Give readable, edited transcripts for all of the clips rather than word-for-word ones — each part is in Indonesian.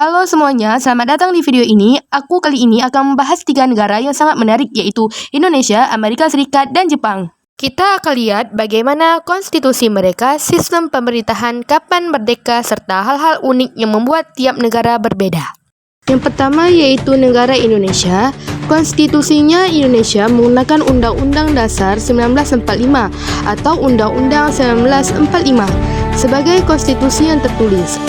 Halo semuanya, selamat datang di video ini. Aku kali ini akan membahas 3 negara yang sangat menarik, yaitu Indonesia, Amerika Serikat, dan Jepang. Kita akan lihat bagaimana konstitusi mereka, sistem pemerintahan, kapan merdeka, serta hal-hal unik yang membuat tiap negara berbeda. Yang pertama yaitu negara Indonesia. Konstitusinya Indonesia menggunakan Undang-Undang Dasar 1945 atau Undang-Undang 1945 sebagai konstitusi yang tertulis.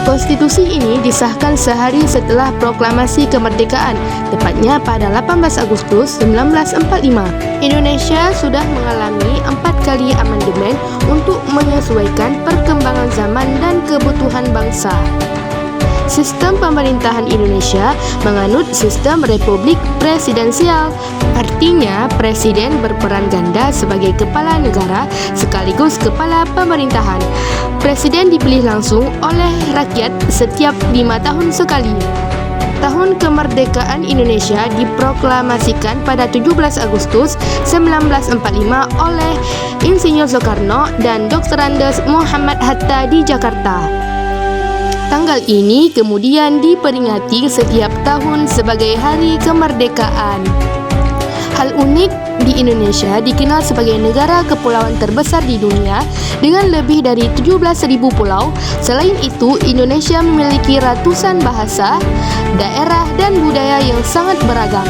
Konstitusi ini disahkan sehari setelah proklamasi kemerdekaan, tepatnya pada 18 Agustus 1945. Indonesia sudah mengalami 4 kali amandemen untuk menyesuaikan perkembangan zaman dan kebutuhan bangsa. Sistem pemerintahan Indonesia menganut sistem republik presidensial. Artinya, presiden berperan ganda sebagai kepala negara sekaligus kepala pemerintahan. Presiden dipilih langsung oleh rakyat setiap 5 tahun sekali. Tahun kemerdekaan Indonesia diproklamasikan pada 17 Agustus 1945 oleh Insinyur Soekarno dan Dr. Andes Muhammad Hatta di Jakarta. Tanggal ini kemudian diperingati setiap tahun sebagai Hari Kemerdekaan. Hal unik di Indonesia dikenal sebagai negara kepulauan terbesar di dunia dengan lebih dari 17.000 pulau. Selain itu, Indonesia memiliki ratusan bahasa, daerah, dan budaya yang sangat beragam.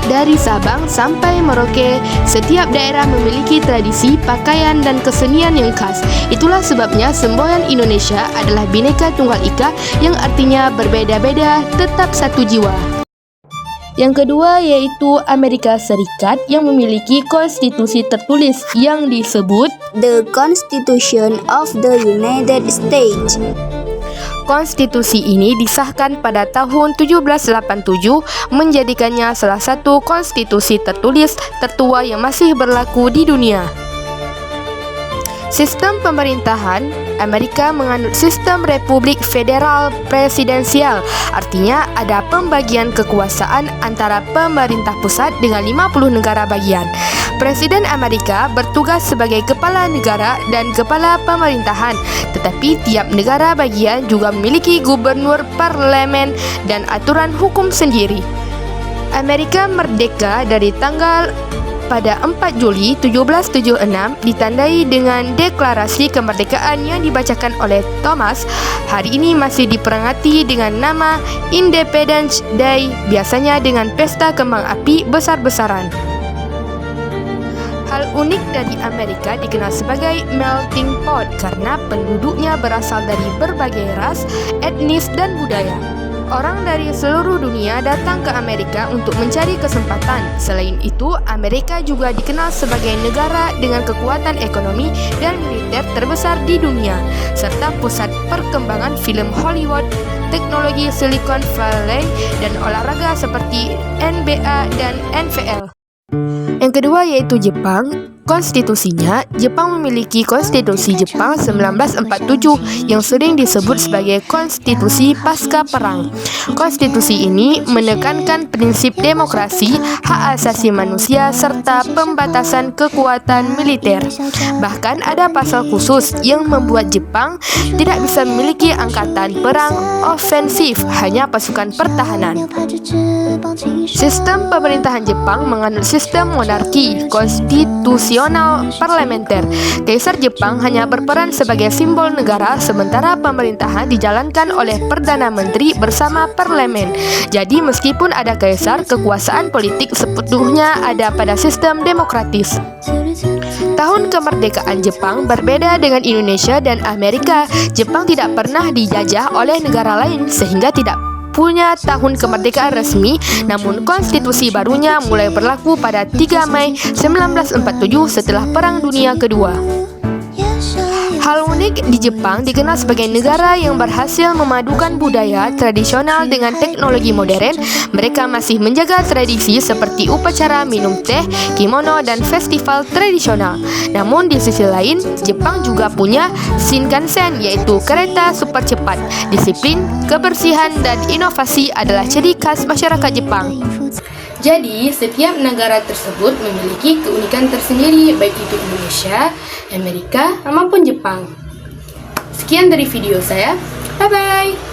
Dari Sabang sampai Merauke, setiap daerah memiliki tradisi, pakaian, dan kesenian yang khas. Itulah sebabnya semboyan Indonesia adalah Bhinneka Tunggal Ika yang artinya berbeda-beda tetap satu jiwa. Yang kedua yaitu Amerika Serikat yang memiliki konstitusi tertulis yang disebut The Constitution of the United States. Konstitusi ini disahkan pada tahun 1787, menjadikannya salah satu konstitusi tertulis tertua yang masih berlaku di dunia. Sistem pemerintahan Amerika menganut sistem republik federal presidensial, artinya ada pembagian kekuasaan antara pemerintah pusat dengan 50 negara bagian. Presiden Amerika bertugas sebagai kepala negara dan kepala pemerintahan, tetapi tiap negara bagian juga memiliki gubernur, parlemen, dan aturan hukum sendiri. Amerika merdeka dari tanggal pada 4 Juli 1776 ditandai dengan deklarasi kemerdekaan yang dibacakan oleh Thomas. Hari ini masih diperingati dengan nama Independence Day, biasanya dengan pesta kembang api besar-besaran. Hal unik dari Amerika dikenal sebagai melting pot karena penduduknya berasal dari berbagai ras, etnis, dan budaya. Orang dari seluruh dunia datang ke Amerika untuk mencari kesempatan. Selain itu, Amerika juga dikenal sebagai negara dengan kekuatan ekonomi dan militer terbesar di dunia, serta pusat perkembangan film Hollywood, teknologi Silicon Valley, dan olahraga seperti NBA dan NFL. Yang kedua yaitu Jepang. Konstitusinya, Jepang memiliki Konstitusi Jepang 1947 yang sering disebut sebagai Konstitusi Pasca Perang. Konstitusi ini menekankan prinsip demokrasi, hak asasi manusia, serta pembatasan kekuatan militer. Bahkan ada pasal khusus yang membuat Jepang tidak bisa memiliki angkatan perang ofensif, hanya pasukan pertahanan. Sistem pemerintahan Jepang menganut sistem monarki konstitusional parlementer. Kaisar Jepang hanya berperan sebagai simbol negara, sementara pemerintahan dijalankan oleh Perdana Menteri bersama parlemen. Jadi meskipun ada kaisar, kekuasaan politik sepenuhnya ada pada sistem demokratis. Tahun kemerdekaan Jepang berbeda dengan Indonesia dan Amerika. Jepang tidak pernah dijajah oleh negara lain sehingga tidak punya tahun kemerdekaan resmi, namun konstitusi barunya mulai berlaku pada 3 Mei 1947 setelah Perang Dunia Kedua. Hal unik di Jepang dikenal sebagai negara yang berhasil memadukan budaya tradisional dengan teknologi modern. Mereka masih menjaga tradisi seperti upacara minum teh, kimono, dan festival tradisional. Namun di sisi lain, Jepang juga punya Shinkansen, yaitu kereta super cepat. Disiplin, kebersihan, dan inovasi adalah ciri khas masyarakat Jepang. Jadi, setiap negara tersebut memiliki keunikan tersendiri, baik itu Indonesia, Amerika, maupun Jepang. Sekian dari video saya. Bye-bye!